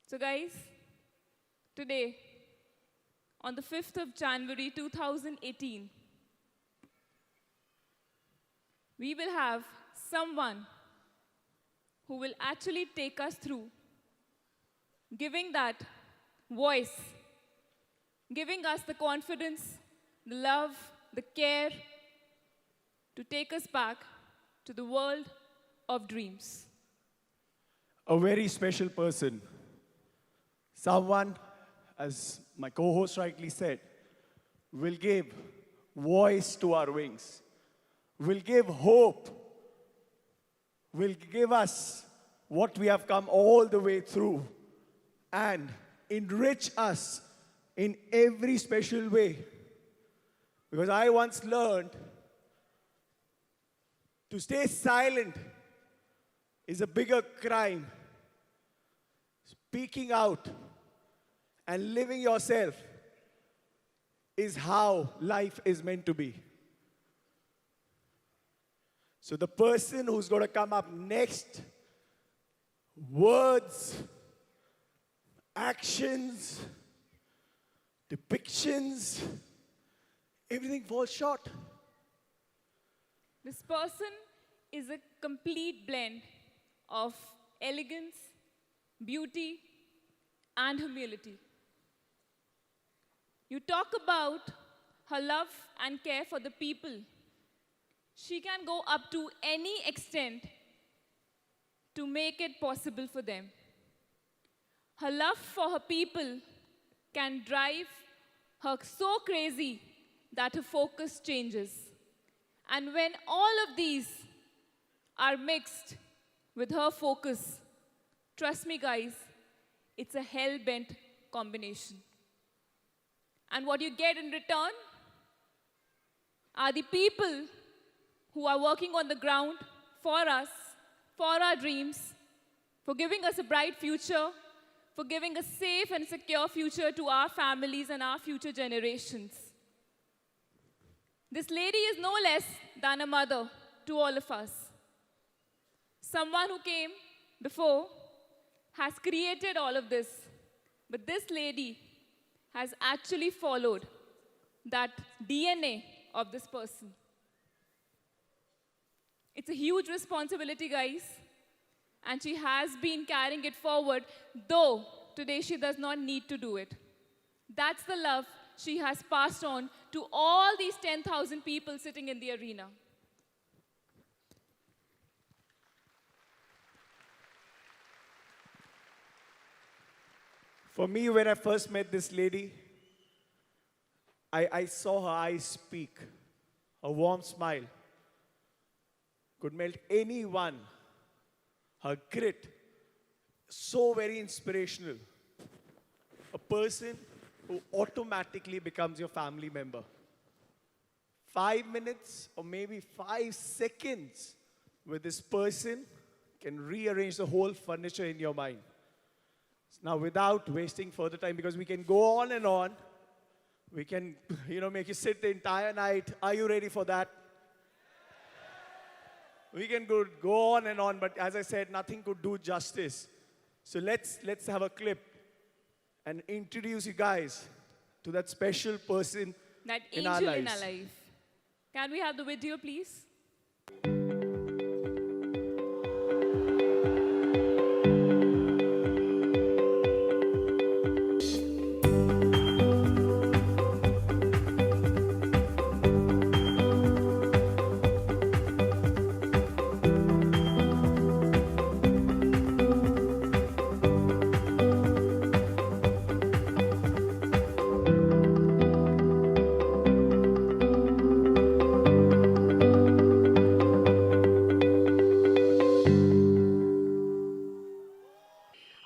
So guys, today, on the 5th of January 2018, we will have someone who will actually take us through giving that voice, giving us the confidence, the love, the care to take us back to the world of dreams. A very special person. Someone, as my co-host rightly said, will give voice to our wings, will give hope, will give us what we have come all the way through, and enrich us in every special way. Because I once learned to stay silent is a bigger crime. Speaking out and living yourself is how life is meant to be. So the person who's going to come up next, words, actions, depictions, everything falls short. This person is a complete blend of elegance, beauty, and humility. You talk about her love and care for the people. She can go up to any extent to make it possible for them. Her love for her people can drive her so crazy that her focus changes. And when all of these are mixed with her focus, trust me guys, it's a hell-bent combination. And what you get in return are the people who are working on the ground for us, for our dreams, for giving us a bright future, for giving a safe and secure future to our families and our future generations. This lady is no less than a mother to all of us. Someone who came before has created all of this, but this lady has actually followed that DNA of this person. It's a huge responsibility, guys, and she has been carrying it forward, though today she does not need to do it. That's the love she has passed on to all these 10,000 people sitting in the arena. For me, when I first met this lady, I saw her eyes speak. A warm smile could melt anyone. Her grit, so very inspirational. A person who automatically becomes your family member. 5 minutes or maybe 5 seconds with this person can rearrange the whole furniture in your mind. Now, without wasting further time, because we can go on and on, we can, make you sit the entire night. Are you ready for that? We can go on and on, but as I said, nothing could do justice. So let's have a clip and introduce you guys to that special person That in our angel lives. in our life. Can we have the video, please?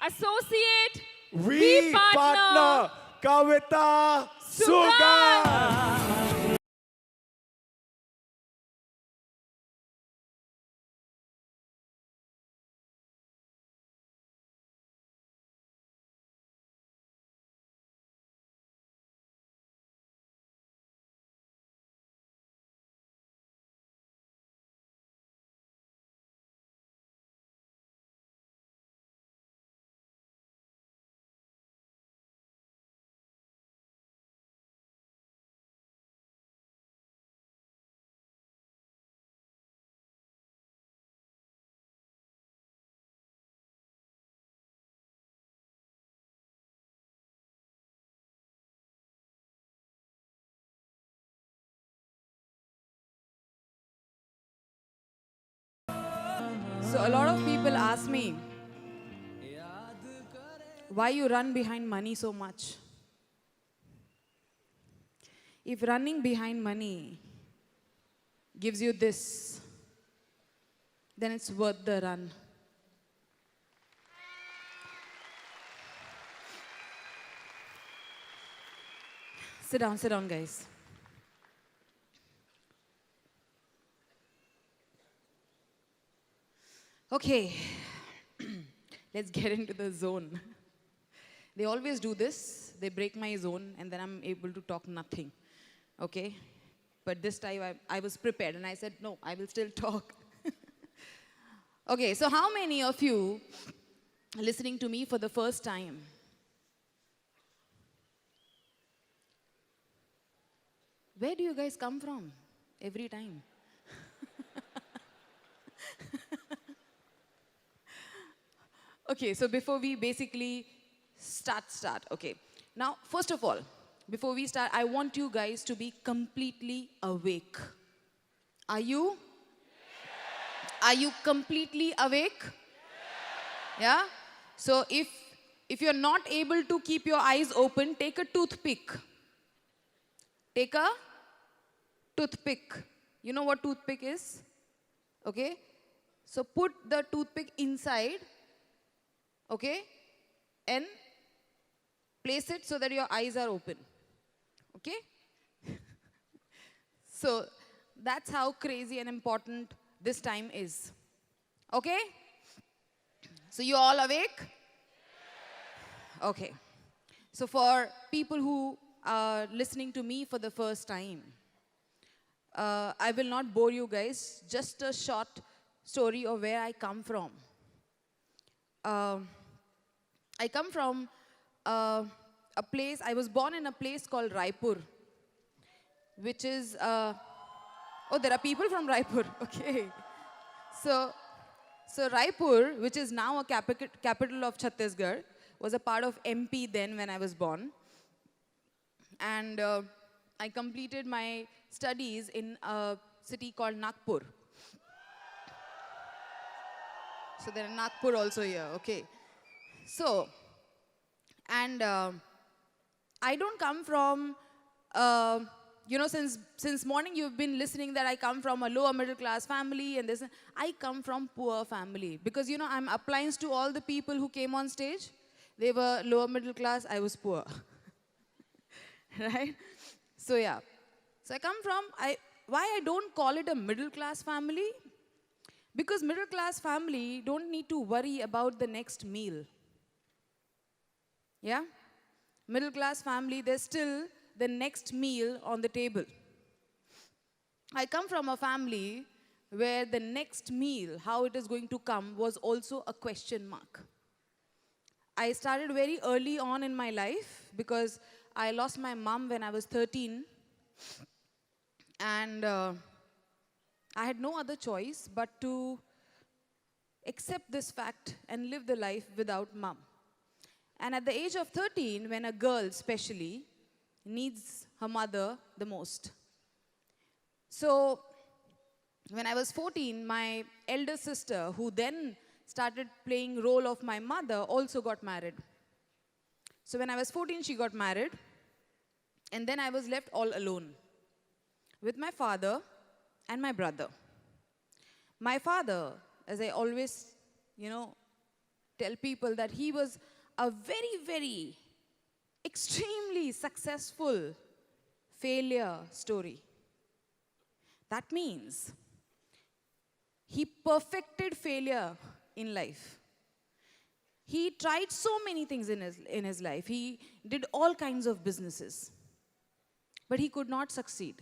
Associate, We partner Kavita Sugar. So a lot of people ask me, why you run behind money so much? If running behind money gives you this, then it's worth the run. Sit down, guys. Okay, let's get into the zone. They always do this. They break my zone, and then I'm able to talk nothing. Okay? But this time I was prepared, and I said, no, I will still talk. Okay, so how many of you are listening to me for the first time? Where do you guys come from every time? Okay, so before we basically start. Okay. Now, first of all, before we start, I want you guys to be completely awake. Are you? Are you completely awake? Yeah? So if you're not able to keep your eyes open, take a toothpick. Take a toothpick. You know what toothpick is? Okay? So put the toothpick inside, okay? And place it so that your eyes are open. Okay? So that's how crazy and important this time is. Okay? So you all awake? Okay. So for people who are listening to me for the first time, I will not bore you guys. Just a short story of where I come from. I come from a place, I was born in a place called Raipur, which is, oh, there are people from Raipur, okay. So Raipur, which is now a capital of Chhattisgarh, was a part of MP then when I was born. And I completed my studies in a city called Nagpur. So there are Nagpur also here, okay. So, and I don't come from, you know, since morning you've been listening that I come from a lower middle class family and this. I come from poor family because, you know, I'm appliance to all the people who came on stage. They were lower middle class, I was poor. Right? So yeah. So I come from, why I don't call it a middle class family? Because middle class family don't need to worry about the next meal. Yeah? Middle class family, there's still the next meal on the table. I come from a family where the next meal, how it is going to come, was also a question mark. I started very early on in my life because I lost my mom when I was 13. And I had no other choice but to accept this fact and live the life without mom. And at the age of 13, when a girl especially needs her mother the most. So when I was 14, my elder sister, who then started playing role of my mother, also got married. So when I was 14, she got married. And then I was left all alone with my father and my brother. My father, as I always, you know, tell people that he was a very, very extremely successful failure story. That means he perfected failure in life. He tried so many things in his life. He did all kinds of businesses. But he could not succeed.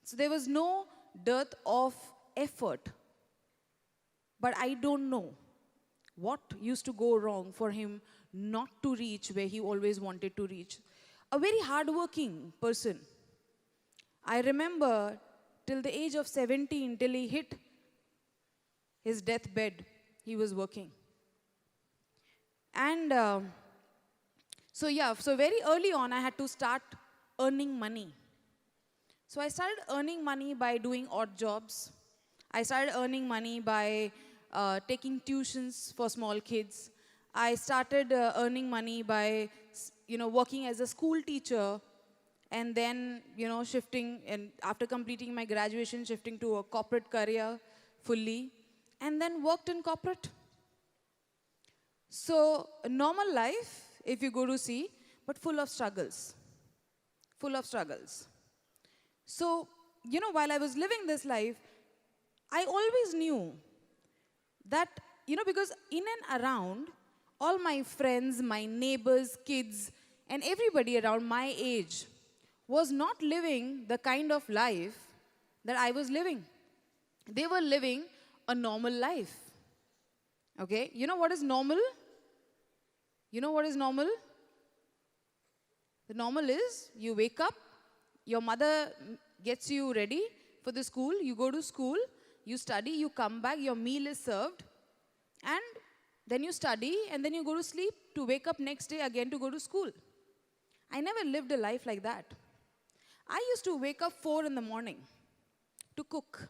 So there was no dearth of effort. But I don't know what used to go wrong for him not to reach where he always wanted to reach. A very hardworking person. I remember till the age of 17, till he hit his deathbed, he was working. And so very early on, I had to start earning money. So I started earning money by doing odd jobs. I started earning money by taking tuitions for small kids. I started earning money by, working as a school teacher, and then, shifting, and after completing my graduation, shifting to a corporate career fully, and then worked in corporate. So, a normal life, if you go to see, but full of struggles. Full of struggles. So, while I was living this life, I always knew that, because in and around, all my friends, my neighbors, kids, and everybody around my age was not living the kind of life that I was living. They were living a normal life. Okay? You know what is normal? You know what is normal? The normal is you wake up, your mother gets you ready for the school, you go to school, you study, you come back, your meal is served, and then you study, and then you go to sleep to wake up next day again to go to school. I never lived a life like that. I used to wake up 4 in the morning to cook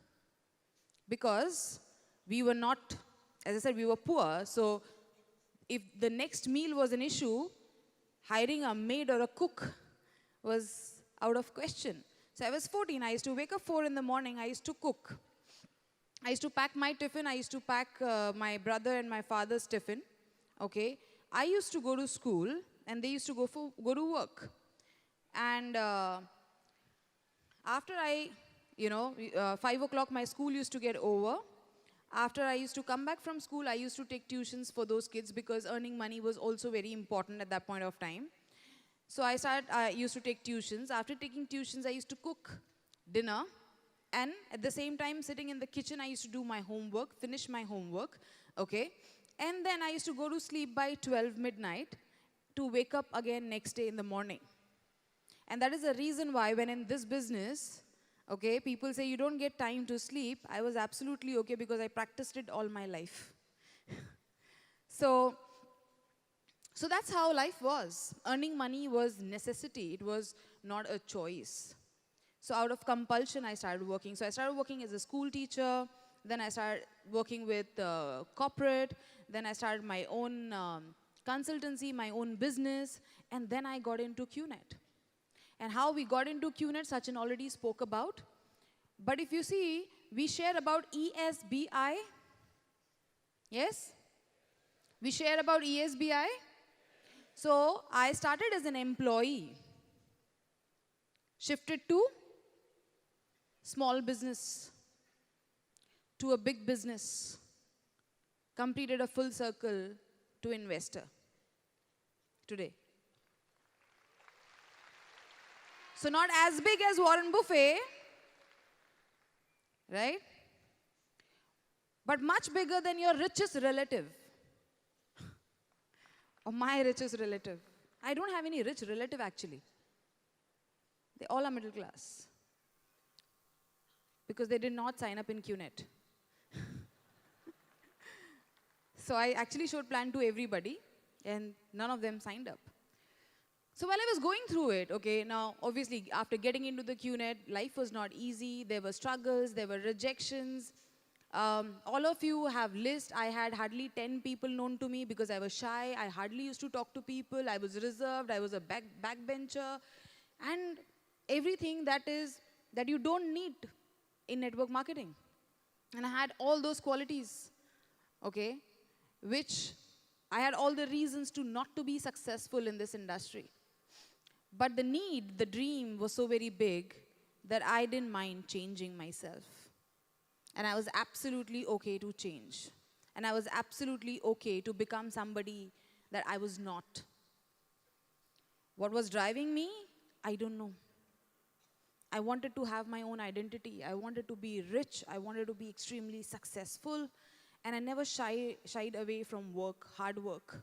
because we were not, as I said, we were poor. So if the next meal was an issue, hiring a maid or a cook was out of question. So I was 14. I used to wake up 4 in the morning. I used to cook. I used to pack my tiffin. I used to pack my brother and my father's tiffin. Okay. I used to go to school, and they used to go to work. And after 5 o'clock, my school used to get over. After I used to come back from school, I used to take tuitions for those kids because earning money was also very important at that point of time. So I used to take tuitions. After taking tuitions, I used to cook dinner. And at the same time, sitting in the kitchen, I used to do my homework, finish my homework, okay? And then I used to go to sleep by 12 midnight to wake up again next day in the morning. And that is the reason why when in this business, okay, people say you don't get time to sleep. I was absolutely okay because I practiced it all my life. So that's how life was. Earning money was necessity. It was not a choice. So out of compulsion, I started working. So I started working as a school teacher. Then I started working with corporate. Then I started my own consultancy, my own business. And then I got into QNet. And how we got into QNet, Sachin already spoke about. But if you see, we share about ESBI. Yes? We share about ESBI. So I started as an employee, shifted to small business, to a big business, completed a full circle to investor today. So not as big as Warren Buffett, right? But much bigger than your richest relative. Or my richest relative. I don't have any rich relative actually. They all are middle class. Because they did not sign up in QNet. So I actually showed plan to everybody, and none of them signed up. So while I was going through it, okay, now obviously after getting into the QNet, life was not easy. There were struggles, there were rejections. All of you have lists. I had hardly 10 people known to me because I was shy. I hardly used to talk to people. I was reserved. I was a backbencher. And everything that you don't need in network marketing. And I had all those qualities, okay, which I had all the reasons to not to be successful in this industry. But the need, the dream was so very big that I didn't mind changing myself. And I was absolutely okay to change. And I was absolutely okay to become somebody that I was not. What was driving me? I don't know. I wanted to have my own identity. I wanted to be rich. I wanted to be extremely successful. And I never shied away from work, hard work.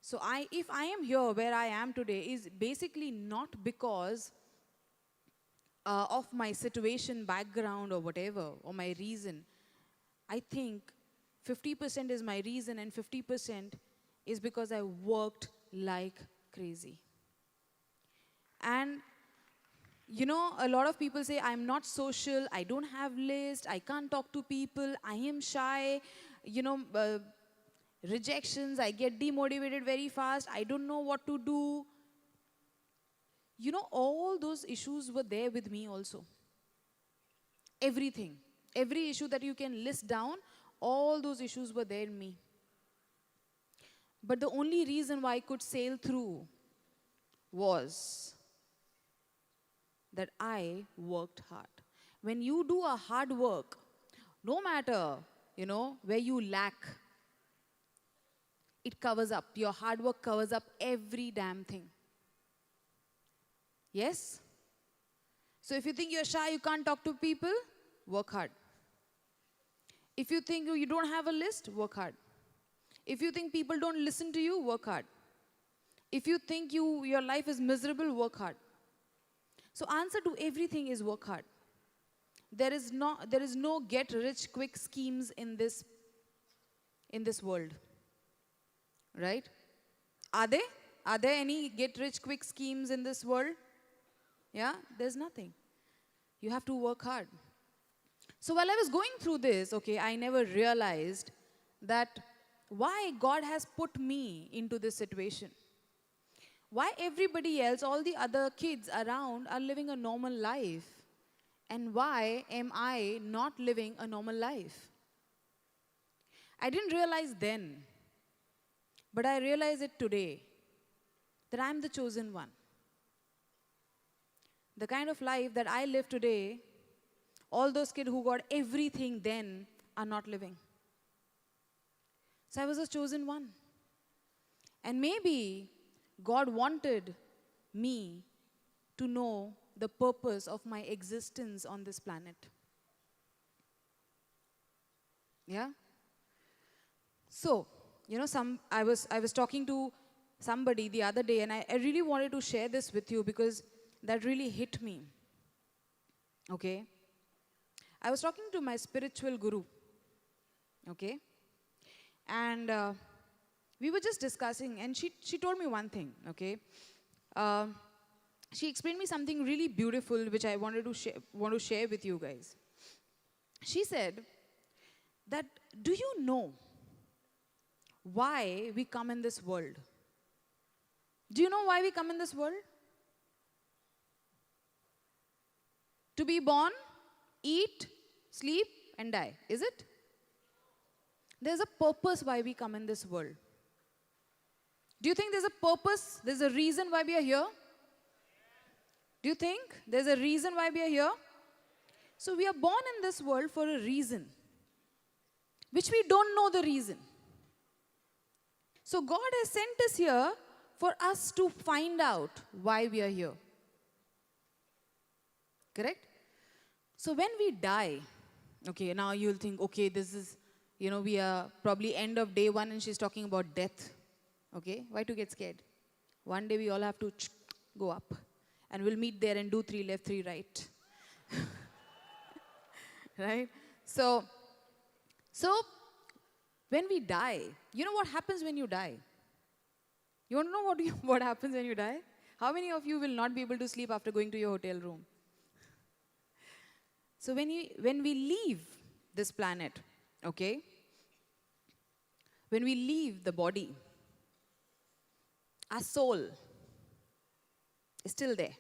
So if I am here where I am today is basically not because of my situation, background or whatever, or my reason. I think 50% is my reason and 50% is because I worked like crazy. And You know, a lot of people say, I'm not social, I don't have list, I can't talk to people, I am shy, you know, rejections, I get demotivated very fast, I don't know what to do. You know, all those issues were there with me also. Everything, every issue that you can list down, all those issues were there in me. But the only reason why I could sail through was that I worked hard. When you do a hard work, no matter, you know, where you lack, it covers up. Your hard work covers up every damn thing. Yes? So if you think you're shy, you can't talk to people, work hard. If you think you don't have a list, work hard. If you think people don't listen to you, work hard. If you think your life is miserable, work hard. So answer to everything is work hard. There is no get rich quick schemes in this world. Right? Are there? Are there any get rich quick schemes in this world? Yeah, there's nothing. You have to work hard. So while I was going through this, okay, I never realized that why God has put me into this situation. Why everybody else, all the other kids around are living a normal life. And why am I not living a normal life? I didn't realize then, but I realize it today, that I'm the chosen one. The kind of life that I live today, all those kids who got everything then are not living. So I was a chosen one. And maybe God wanted me to know the purpose of my existence on this planet. Yeah? So, you know, I was talking to somebody the other day, and I really wanted to share this with you because that really hit me. Okay? I was talking to my spiritual guru. Okay? And we were just discussing, and she told me one thing, okay? She explained me something really beautiful, which I want to share with you guys. She said that, do you know why we come in this world? Do you know why we come in this world? To be born, eat, sleep, and die. Is it? There's a purpose why we come in this world. Do you think there's a purpose? There's a reason why we are here? Do you think there's a reason why we are here? So we are born in this world for a reason, which we don't know the reason. So God has sent us here for us to find out why we are here. Correct? So when we die, okay, now you'll think, okay, this is, you know, we are probably end of day one and she's talking about death. Okay, why to get scared? One day we all have to go up and we'll meet there and do 3 left, 3 right. Right? So when we die, you know what happens when you die? You want to know what happens when you die? How many of you will not be able to sleep after going to your hotel room? So when we leave this planet, okay, when we leave the body, our soul is still there.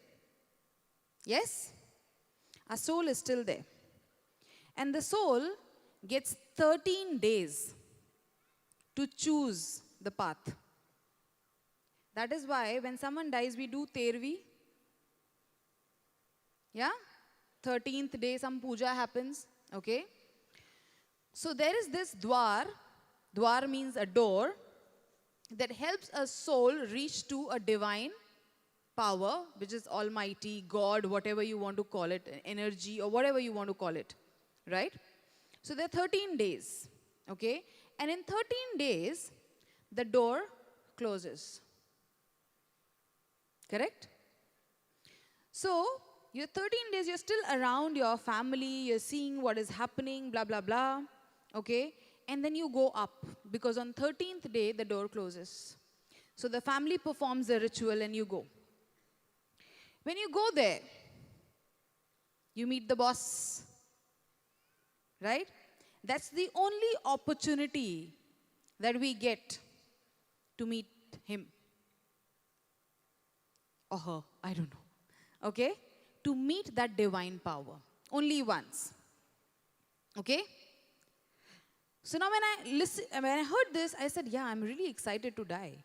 Yes? Our soul is still there. And the soul gets 13 days to choose the path. That is why when someone dies, we do Tervi. Yeah? 13th day, some puja happens. Okay? So there is this dwar. Dwar means a door that helps a soul reach to a divine power, which is Almighty, God, whatever you want to call it, energy, or whatever you want to call it. Right? So there are 13 days. Okay? And in 13 days, the door closes. Correct? So, you're 13 days, you're still around your family, you're seeing what is happening, blah, blah, blah. Okay? And then you go up, because on 13th day, the door closes. So the family performs the ritual and you go. When you go there, You meet the boss. Right? That's the only opportunity that we get to meet him. Or her, I don't know. Okay? To meet that divine power. Only once. Okay? So now when I heard this, I said, yeah, I'm really excited to die.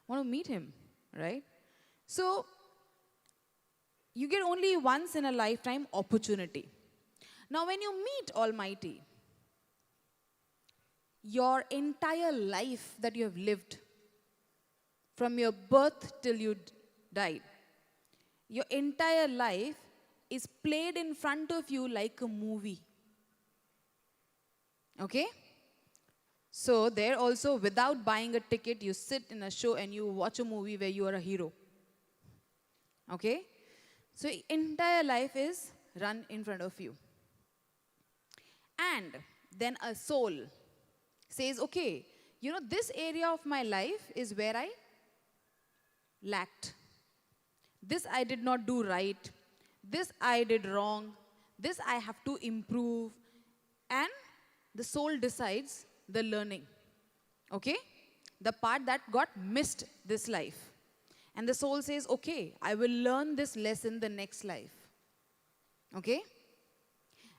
Want to meet him, right? So you get only once in a lifetime opportunity. Now when you meet Almighty, your entire life that you have lived, from your birth till you died, your entire life is played in front of you like a movie. Okay? So there also, without buying a ticket, you sit in a show and you watch a movie where you are a hero. Okay? So entire life is run in front of you. And then a soul says, okay, you know, this area of my life is where I lacked. This I did not do right. This I did wrong. This I have to improve. And the soul decides the learning. Okay? The part that got missed this life. And the soul says, okay, I will learn this lesson the next life. Okay?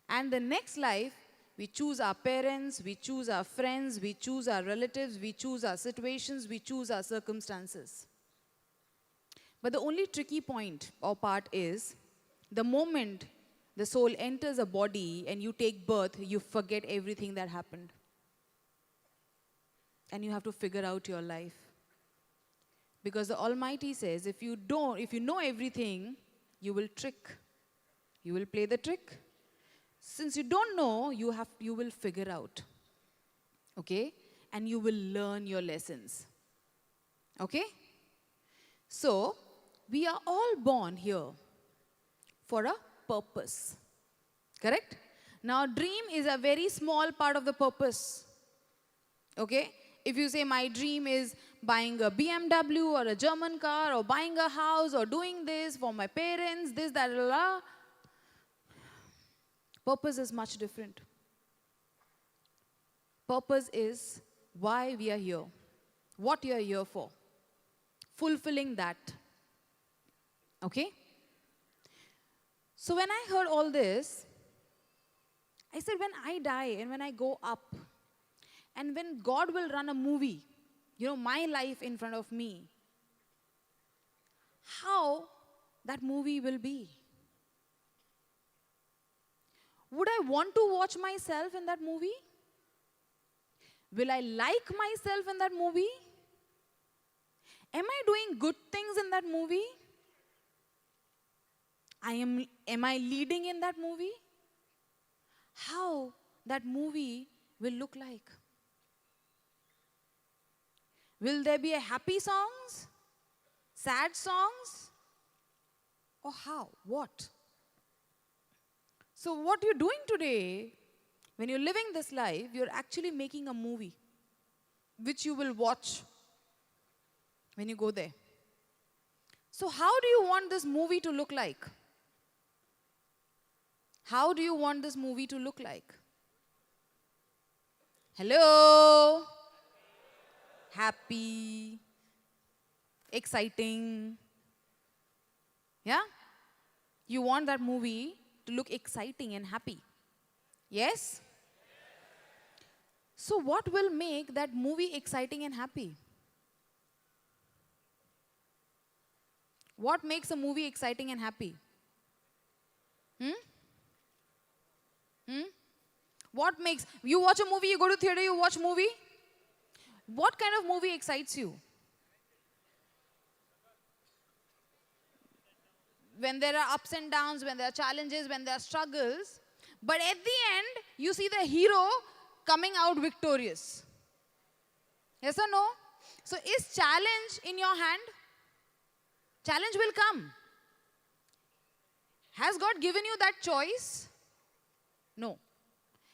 And the next life, we choose our parents, we choose our friends, we choose our relatives, we choose our situations, we choose our circumstances. But the only tricky point or part is, the moment the soul enters a body and you take birth, you forget everything that happened. And you have to figure out your life. Because the Almighty says, if you know everything, you will trick. You will play the trick. Since you don't know, you will figure out. Okay? And you will learn your lessons. Okay? So, we are all born here for a purpose. Correct? Now, dream is a very small part of the purpose. Okay? If you say my dream is buying a BMW or a German car or buying a house or doing this for my parents, this, that, blah, blah. Purpose is much different. Purpose is why we are here, what you are here for, fulfilling that. Okay? So when I heard all this, I said, when I die and when I go up, and when God will run a movie, you know, my life in front of me, how that movie will be. Would I want to watch myself in that movie? Will I like myself in that movie? Am I doing good things in that movie? Am I leading in that movie? How that movie will look like? Will there be a happy songs? Sad songs? Or how? What? So what you're doing today, when you're living this life, you're actually making a movie, which you will watch when you go there. So how do you want this movie to look like? How do you want this movie to look like? Hello? Happy? Exciting? Yeah? You want that movie to look exciting and happy. Yes? So what will make that movie exciting and happy? What makes a movie exciting and happy? What makes, you watch a movie, you go to theater, you watch movie? What kind of movie excites you? When there are ups and downs, when there are challenges, when there are struggles, but at the end, you see the hero coming out victorious. Yes or no? So is challenge in your hand? Challenge will come. Has God given you that choice? No.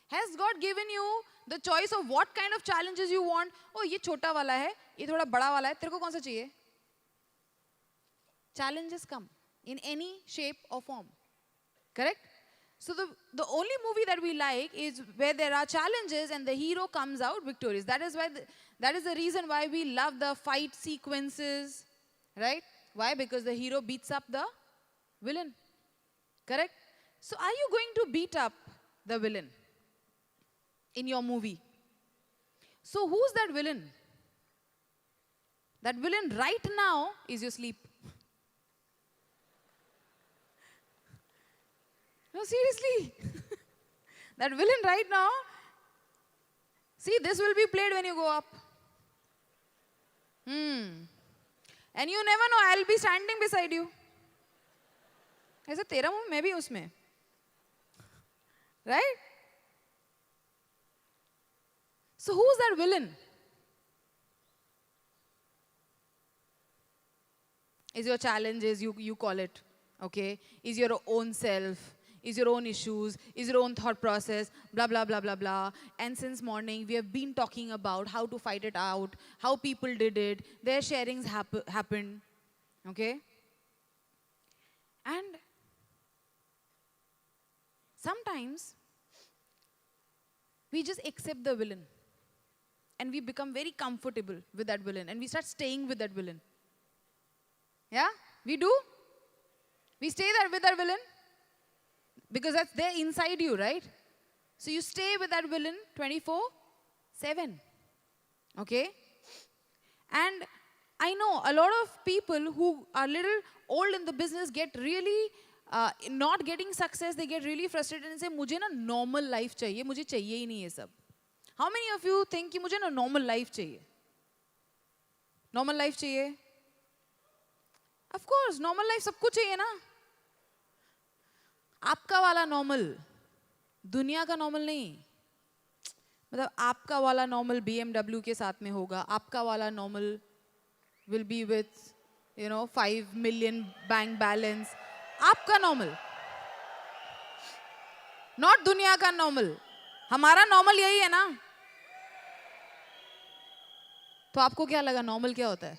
Has God given you the choice of what kind of challenges you want? Oh, ये छोटा वाला है, ये थोड़ा बड़ा वाला है, तेरे को कौन सा चाहिए? Challenges come in any shape or form. Correct? So the only movie that we like is where there are challenges and the hero comes out victorious. That is why that is the reason why we love the fight sequences, right? Why? Because the hero beats up the villain. Correct? So are you going to beat up the villain in your movie? So who's that villain? That villain right now is your sleep. No, seriously. That villain right now, see, this will be played when you go up. And you never know, I'll be standing beside you. ऐसा तेरा मुंह मैं भी उसमें. Right? So who's that villain? Is your challenges, you call it, okay? Is your own self, is your own issues, is your own thought process, blah, blah, blah, blah, blah. And since morning, we have been talking about how to fight it out, how people did it, their sharings happened, okay? And sometimes, we just accept the villain. And we become very comfortable with that villain. And we start staying with that villain. Yeah? We do? We stay there with that villain. Because that's there inside you, right? So you stay with that villain 24/7. Okay? And I know a lot of people who are little old in the business get really not getting success, they get really frustrated and say, मुझे ना normal life चाहिए, मुझे चाहिए ही नहीं ये सब. How many of you think कि मुझे ना normal life चाहिए? Normal life चाहिए? Of course, normal life सबको चाहिए ना. आपका वाला normal, दुनिया का normal नहीं. मतलब आपका वाला normal BMW के साथ में होगा. आपका वाला normal will be with, 5 million bank balance. आपका normal. Not दुनिया का normal. हमारा normal यही है ना. तो आपको क्या लगा normal क्या होता है?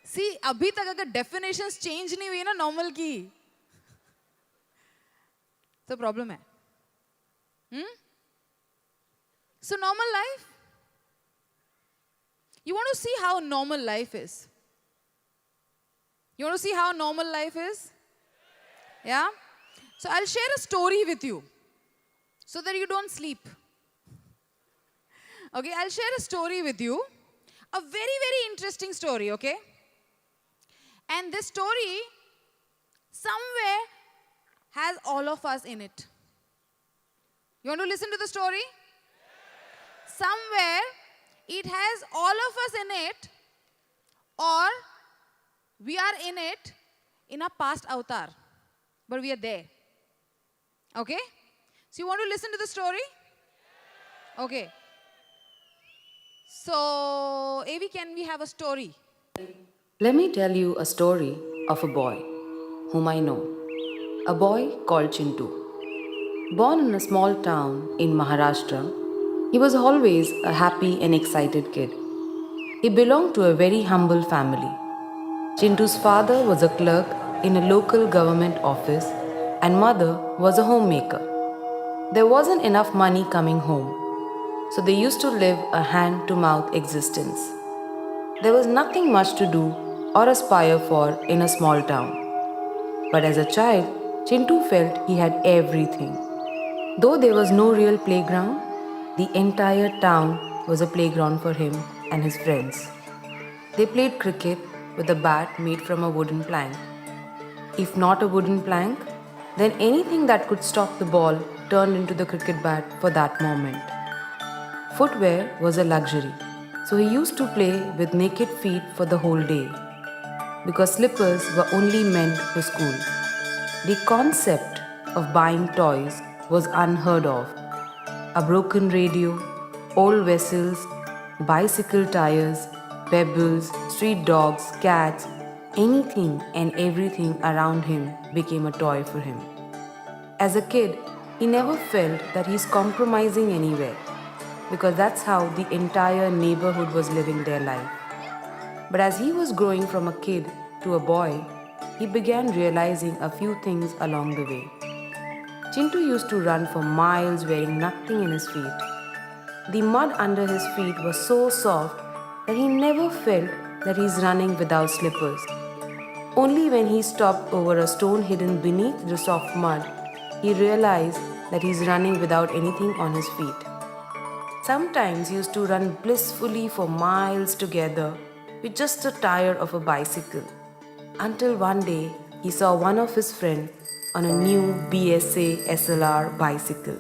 See, अभी तक अगर definitions change नहीं हुई ना normal की, तो problem है. So normal life. You want to see how normal life is? You want to see how normal life is? Yeah? So I'll share a story with you so that you don't sleep. Okay, I'll share a story with you. A very, very interesting story, okay? And this story somewhere has all of us in it. You want to listen to the story? Somewhere it has all of us in it, or we are in it in a past avatar, but we are there. Okay? So you want to listen to the story? Okay. So, Avi, can we have a story? Let me tell you a story of a boy whom I know. A boy called Chintu. Born in a small town in Maharashtra, he was always a happy and excited kid. He belonged to a very humble family. Chintu's father was a clerk in a local government office and mother was a homemaker. There wasn't enough money coming home, so they used to live a hand-to-mouth existence. There was nothing much to do or aspire for in a small town. But as a child, Chintu felt he had everything. Though there was no real playground, the entire town was a playground for him and his friends. They played cricket with a bat made from a wooden plank. If not a wooden plank, then anything that could stop the ball turned into the cricket bat for that moment. Footwear was a luxury, so he used to play with naked feet for the whole day, because slippers were only meant for school. The concept of buying toys was unheard of. A broken radio, old vessels, bicycle tires, pebbles, street dogs, cats, anything and everything around him became a toy for him. As a kid, he never felt that he's compromising anywhere, because that's how the entire neighborhood was living their life. But as he was growing from a kid to a boy, he began realizing a few things along the way. Chintu used to run for miles wearing nothing in his feet. The mud under his feet was so soft that he never felt that he's running without slippers. Only when he stopped over a stone hidden beneath the soft mud, he realized that he's running without anything on his feet. Sometimes he used to run blissfully for miles together with just a tire of a bicycle. Until one day, he saw one of his friends on a new BSA SLR bicycle.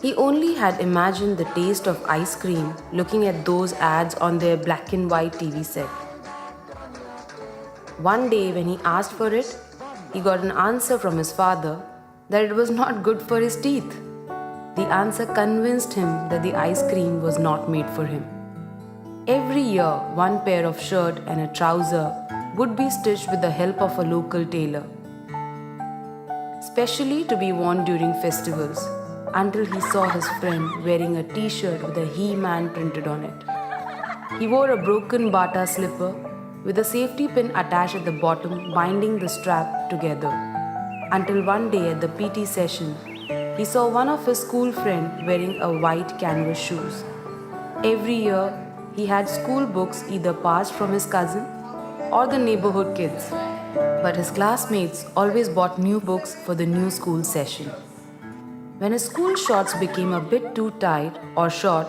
He only had imagined the taste of ice cream looking at those ads on their black and white TV set. One day, when he asked for it, he got an answer from his father that it was not good for his teeth. The answer convinced him that the ice cream was not made for him. Every year, one pair of shirt and a trouser would be stitched with the help of a local tailor, specially to be worn during festivals, until he saw his friend wearing a t-shirt with a He-Man printed on it. He wore a broken Bata slipper with a safety pin attached at the bottom binding the strap together, until one day at the PT session, he saw one of his school friends wearing a white canvas shoes. Every year, he had school books either passed from his cousin or the neighborhood kids, but his classmates always bought new books for the new school session. When his school shorts became a bit too tight or short,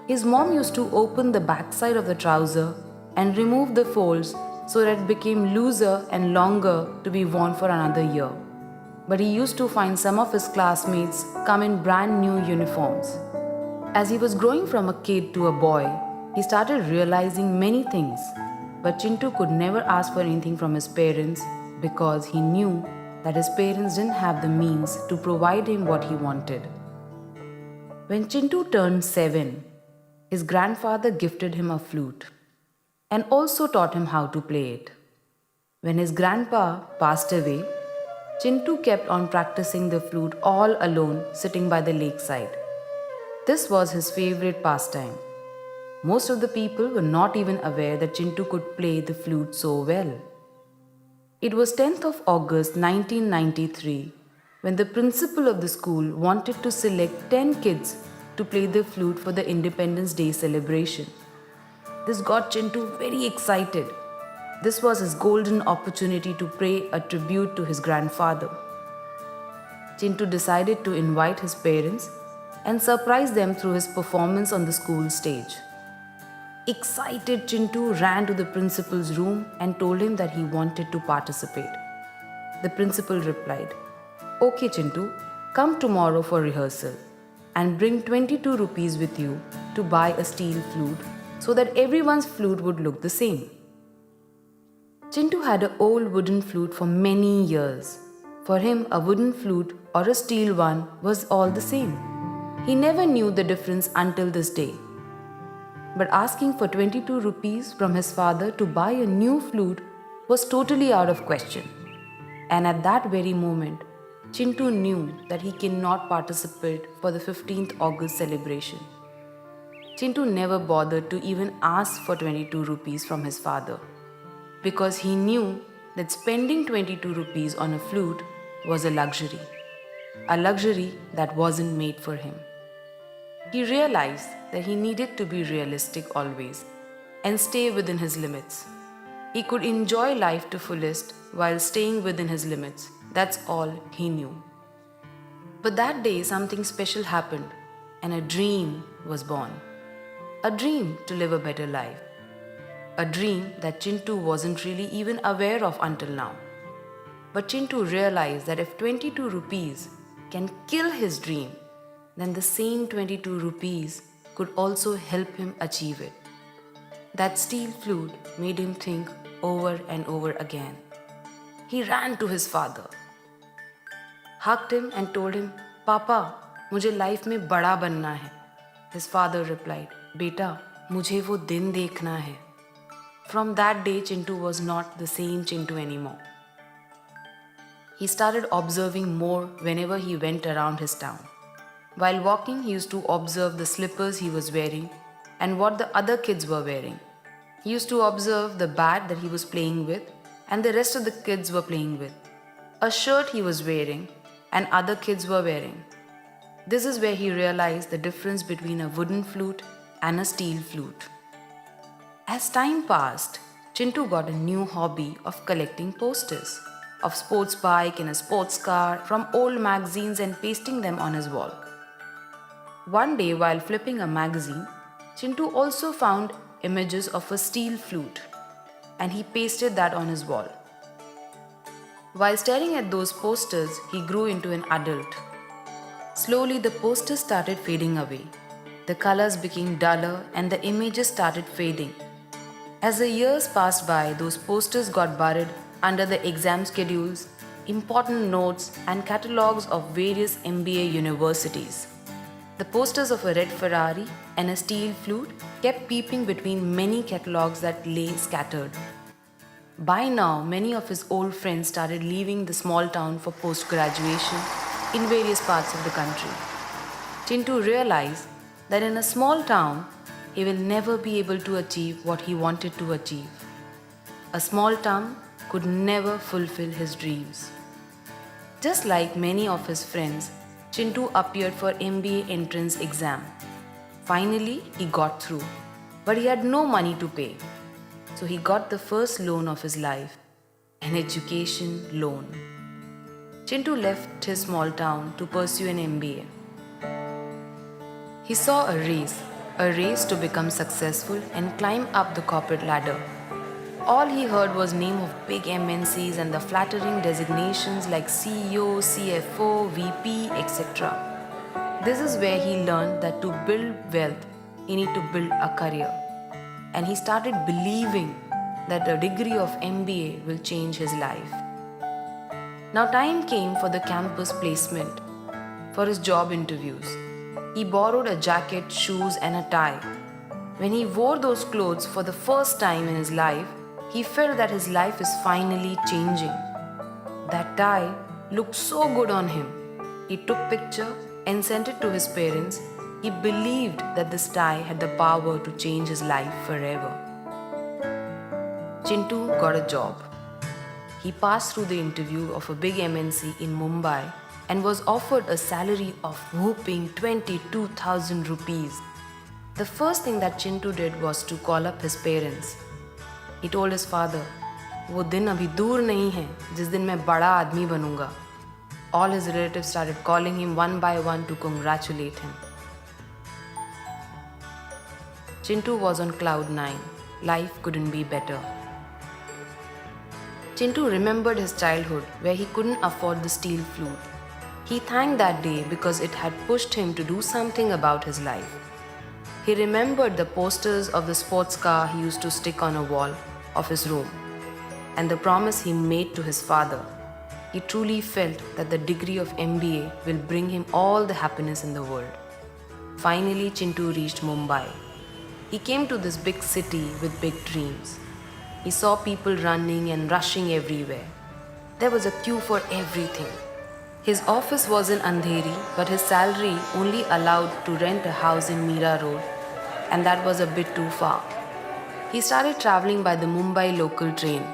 his mom used to open the backside of the trouser and remove the folds so that it became looser and longer to be worn for another year. But he used to find some of his classmates come in brand new uniforms. As he was growing from a kid to a boy, he started realizing many things. But Chintu could never ask for anything from his parents because he knew that his parents didn't have the means to provide him what he wanted. When Chintu turned 7, his grandfather gifted him a flute and also taught him how to play it. When his grandpa passed away, Chintu kept on practicing the flute all alone, sitting by the lakeside. This was his favorite pastime. Most of the people were not even aware that Chintu could play the flute so well. It was 10th of August 1993 when the principal of the school wanted to select 10 kids to play the flute for the Independence Day celebration. This got Chintu very excited. This was his golden opportunity to pay a tribute to his grandfather. Chintu decided to invite his parents and surprise them through his performance on the school stage. Excited, Chintu ran to the principal's room and told him that he wanted to participate. The principal replied, "Okay, Chintu, come tomorrow for rehearsal and bring 22 rupees with you to buy a steel flute so that everyone's flute would look the same." Chintu had an old wooden flute for many years. For him, a wooden flute or a steel one was all the same. He never knew the difference until this day. But asking for 22 rupees from his father to buy a new flute was totally out of question. And at that very moment, Chintu knew that he cannot participate for the 15th August celebration. Chintu never bothered to even ask for 22 rupees from his father because he knew that spending 22 rupees on a flute was a luxury that wasn't made for him. He realized that he needed to be realistic always and stay within his limits. He could enjoy life to fullest while staying within his limits. That's all he knew. But that day something special happened and a dream was born. A dream to live a better life. A dream that Chintu wasn't really even aware of until now. But Chintu realized that if 22 rupees can kill his dream, then the same 22 rupees could also help him achieve it. That steel flute made him think over and over again. He ran to his father, hugged him and told him, "Papa, मुझे life में बड़ा बनना है." His father replied, "बेटा, मुझे वो दिन देखना है." From that day, Chintu was not the same Chintu anymore. He started observing more whenever he went around his town. While walking, he used to observe the slippers he was wearing and what the other kids were wearing. He used to observe the bat that he was playing with and the rest of the kids were playing with, a shirt he was wearing and other kids were wearing. This is where he realized the difference between a wooden flute and a steel flute. As time passed, Chintu got a new hobby of collecting posters of sports bike and a sports car from old magazines and pasting them on his wall. One day while flipping a magazine, Chintu also found images of a steel flute and he pasted that on his wall. While staring at those posters, he grew into an adult. Slowly, the posters started fading away. The colors became duller and the images started fading. As the years passed by, those posters got buried under the exam schedules, important notes, and catalogues of various MBA universities. The posters of a red Ferrari and a steel flute kept peeping between many catalogues that lay scattered. By now, many of his old friends started leaving the small town for post-graduation in various parts of the country. Chintu realized that in a small town, he will never be able to achieve what he wanted to achieve. A small town could never fulfill his dreams. Just like many of his friends, Chintu appeared for MBA entrance exam. Finally, he got through, but he had no money to pay. So he got the first loan of his life, an education loan. Chintu left his small town to pursue an MBA. He saw a race to become successful and climb up the corporate ladder. All he heard was name of big MNCs and the flattering designations like CEO, CFO, VP, etc. This is where he learned that to build wealth, you need to build a career. And he started believing that a degree of MBA will change his life. Now time came for the campus placement, for his job interviews. He borrowed a jacket, shoes and a tie. When he wore those clothes for the first time in his life, he felt that his life is finally changing. That tie looked so good on him. He took picture and sent it to his parents. He believed that this tie had the power to change his life forever. Chintu got a job. He passed through the interview of a big MNC in Mumbai and was offered a salary of whopping 22,000 rupees. The first thing that Chintu did was to call up his parents. He told his father, "वो दिन अभी दूर नहीं है जिस दिन मैं बड़ा आदमी बनूंगा." All his relatives started calling him one by one to congratulate him. Chintu was on cloud 9. Life couldn't be better. Chintu remembered his childhood where he couldn't afford the steel flute. He thanked that day because it had pushed him to do something about his life. He remembered the posters of the sports car he used to stick on a wall of his room and the promise he made to his father. He truly felt that the degree of MBA will bring him all the happiness in the world. Finally, Chintu reached Mumbai. He came to this big city with big dreams. He saw people running and rushing everywhere. There was a queue for everything. His office was in Andheri, but his salary only allowed to rent a house in Mira Road, and that was a bit too far. He started traveling by the Mumbai local train.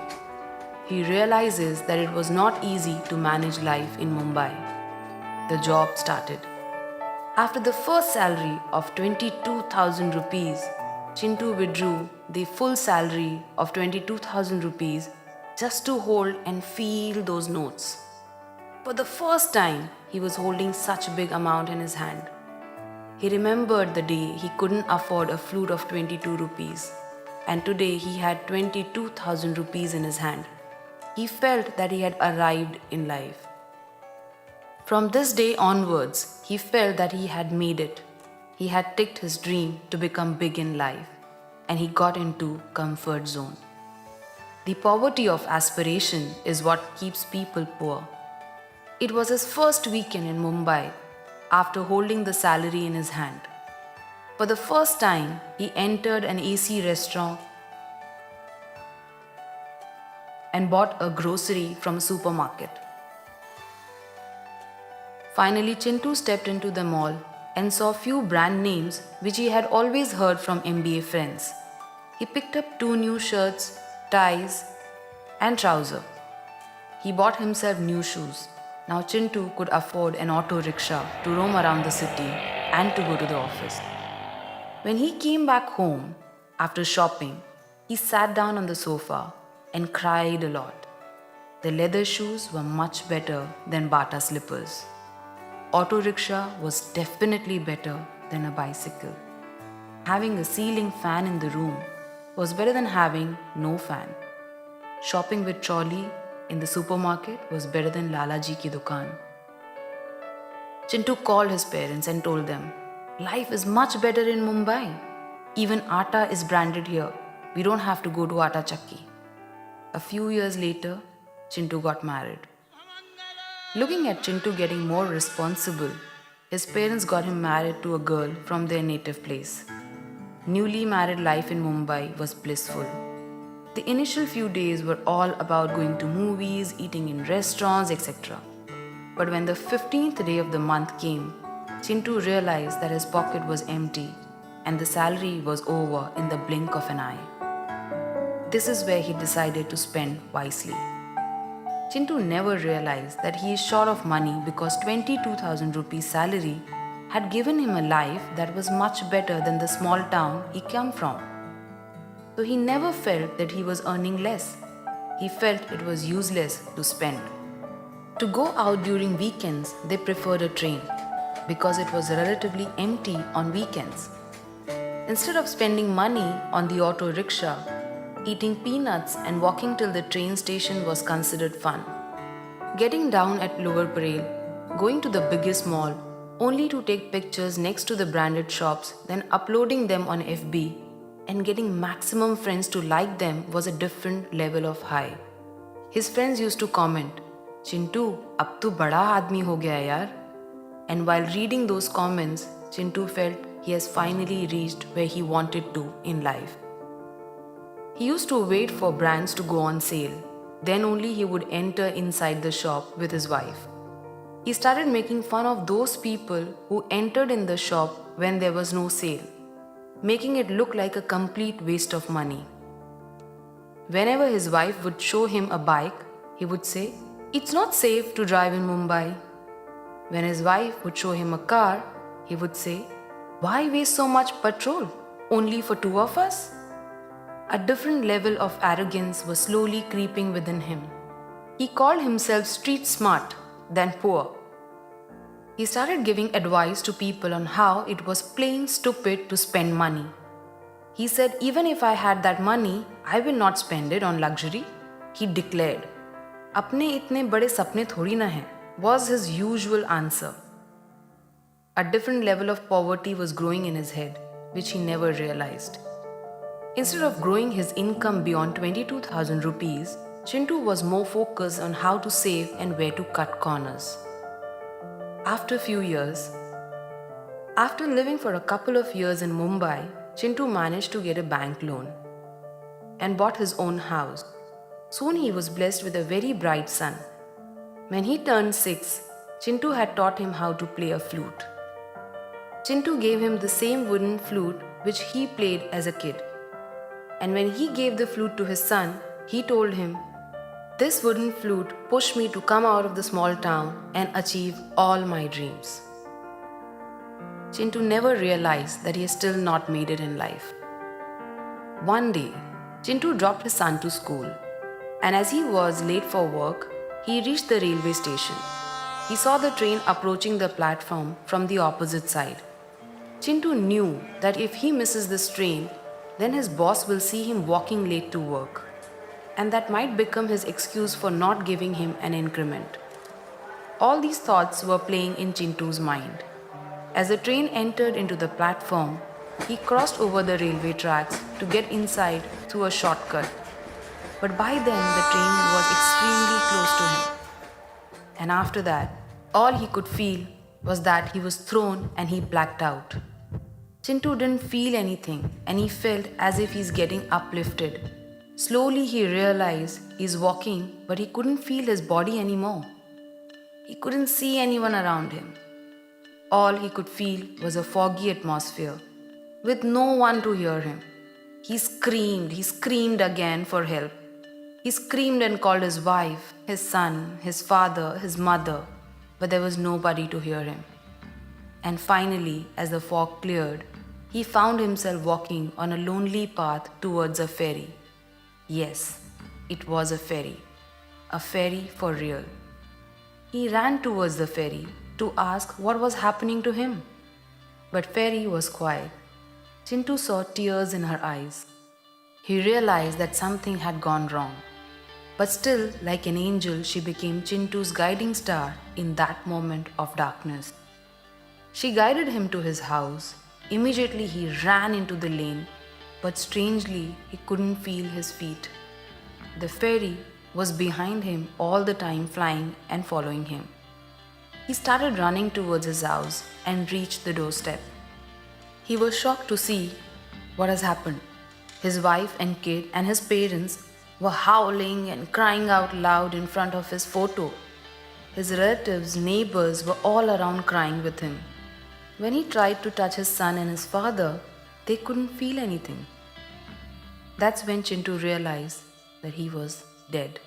He realizes that it was not easy to manage life in Mumbai. The job started. After the first salary of 22,000 rupees, Chintu withdrew the full salary of 22,000 rupees just to hold and feel those notes. For the first time, he was holding such a big amount in his hand. He remembered the day he couldn't afford a flute of 22 rupees, and today he had 22,000 rupees in his hand. He felt that he had arrived in life. From this day onwards, he felt that he had made it. He had ticked his dream to become big in life, and he got into comfort zone. The poverty of aspiration is what keeps people poor. It was his first weekend in Mumbai after holding the salary in his hand. For the first time, he entered an AC restaurant and bought a grocery from a supermarket. Finally, Chintu stepped into the mall and saw few brand names which he had always heard from MBA friends. He picked up 2 new shirts, ties, and trouser. He bought himself new shoes. Now Chintu could afford an auto rickshaw to roam around the city and to go to the office. When he came back home after shopping, he sat down on the sofa and cried a lot. The leather shoes were much better than Bata slippers. Auto rickshaw was definitely better than a bicycle. Having a ceiling fan in the room was better than having no fan. Shopping with trolley in the supermarket was better than Lalaji ki dukaan. Chintu called his parents and told them, life is much better in Mumbai. Even atta is branded here. We don't have to go to Atta Chakki. A few years later, Chintu got married. Looking at Chintu getting more responsible, his parents got him married to a girl from their native place. Newly married life in Mumbai was blissful. The initial few days were all about going to movies, eating in restaurants, etc. But when the 15th day of the month came, Chintu realized that his pocket was empty and the salary was over in the blink of an eye. This is where he decided to spend wisely. Chintu never realized that he is short of money because 22,000 rupees salary had given him a life that was much better than the small town he came from. So he never felt that he was earning less. He felt it was useless to spend. To go out during weekends, they preferred a train because it was relatively empty on weekends. Instead of spending money on the auto rickshaw, eating peanuts and walking till the train station was considered fun. Getting down at Lower Parel, going to the biggest mall, only to take pictures next to the branded shops, then uploading them on FB and getting maximum friends to like them was a different level of high. His friends used to comment, Chintu, ab tu bada aadmi ho gaya yaar. And while reading those comments, Chintu felt he has finally reached where he wanted to in life. He used to wait for brands to go on sale. Then only he would enter inside the shop with his wife. He started making fun of those people who entered in the shop when there was no sale, making it look like a complete waste of money. Whenever his wife would show him a bike, he would say, "It's not safe to drive in Mumbai." When his wife would show him a car, he would say, "Why waste so much petrol? Only for two of us?" A different level of arrogance was slowly creeping within him. He called himself street smart than poor. He started giving advice to people on how it was plain stupid to spend money. He said, even if I had that money, I will not spend it on luxury. He declared, "Apne itne bade sapne thodi na hai," was his usual answer. A different level of poverty was growing in his head, which he never realized. Instead of growing his income beyond 22,000 rupees, Chintu was more focused on how to save and where to cut corners. After a few years, after living for a couple of years in Mumbai, Chintu managed to get a bank loan and bought his own house. Soon he was blessed with a very bright son. When he turned 6, Chintu had taught him how to play a flute. Chintu gave him the same wooden flute which he played as a kid. And when he gave the flute to his son, he told him, "This wooden flute pushed me to come out of the small town and achieve all my dreams." Chintu never realized that he has still not made it in life. One day, Chintu dropped his son to school, and as he was late for work, he reached the railway station. He saw the train approaching the platform from the opposite side. Chintu knew that if he misses this train, then his boss will see him walking late to work, and that might become his excuse for not giving him an increment. All these thoughts were playing in Chintu's mind. As the train entered into the platform, he crossed over the railway tracks to get inside through a shortcut. But by then, the train was extremely close to him. And after that, all he could feel was that he was thrown and he blacked out. Chintu didn't feel anything and he felt as if he's getting uplifted. Slowly he realized he's walking, but he couldn't feel his body anymore. He couldn't see anyone around him. All he could feel was a foggy atmosphere with no one to hear him. He screamed again for help. He screamed and called his wife, his son, his father, his mother, but there was nobody to hear him. And finally, as the fog cleared, he found himself walking on a lonely path towards a ferry. Yes, it was a ferry for real. He ran towards the ferry to ask what was happening to him. But Ferry was quiet. Chintu saw tears in her eyes. He realized that something had gone wrong. But still, like an angel, she became Chintu's guiding star in that moment of darkness. She guided him to his house. Immediately he ran into the lane, but strangely he couldn't feel his feet. The fairy was behind him all the time, flying and following him. He started running towards his house and reached the doorstep. He was shocked to see what has happened. His wife and kid and his parents were howling and crying out loud in front of his photo. His relatives, neighbors were all around crying with him. When he tried to touch his son and his father, they couldn't feel anything. That's when Chintu realized that he was dead.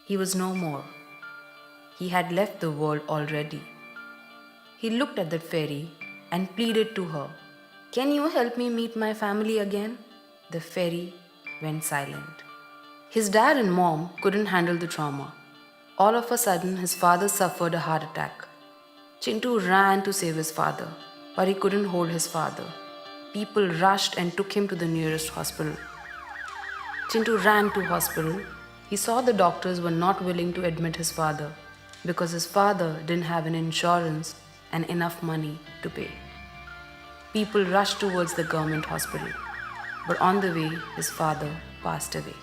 He was no more. He had left the world already. He looked at that fairy and pleaded to her, "Can you help me meet my family again?" The fairy went silent. His dad and mom couldn't handle the trauma. All of a sudden, his father suffered a heart attack. Chintu ran to save his father, but he couldn't hold his father. People rushed and took him to the nearest hospital. Chintu ran to hospital. He saw the doctors were not willing to admit his father because his father didn't have an insurance and enough money to pay. People rushed towards the government hospital, but on the way, his father passed away.